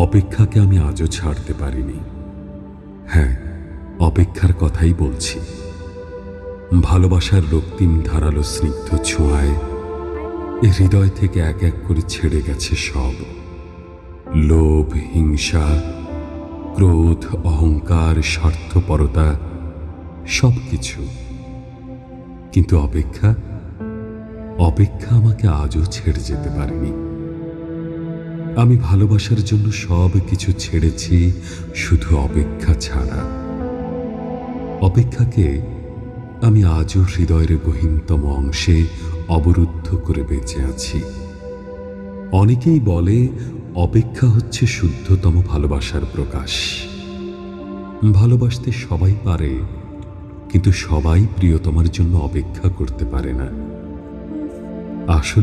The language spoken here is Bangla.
অপেক্ষাকে আমি আজও ছাড়তে পারিনি। হ্যাঁ, অপেক্ষার কথাই বলছি। ভালোবাসার রক্তিম ধারালো স্নিগ্ধ ছোঁয়ায় হৃদয় থেকে এক এক করে ছেড়ে গেছে সব লোভ, হিংসা, ক্রোধ, অহংকার, স্বার্থপরতা, সবকিছু। কিন্তু অপেক্ষা আমাকে আজও ছেড়ে যেতে পারেনি। আমি ভালোবাসার জন্য সব কিছু ছেড়েছি, শুধু অপেক্ষা ছাড়া। অপেক্ষাকে আমি আজও হৃদয়ের গহীনতম অংশে অবরুদ্ধ করে বেঁচে আছি। অনেকেই বলে অপেক্ষা হচ্ছে শুদ্ধতম ভালোবাসার প্রকাশ। ভালোবাসতে সবাই পারে, কিন্তু সবাই প্রিয়তমার জন্য অপেক্ষা করতে পারে না। আসলে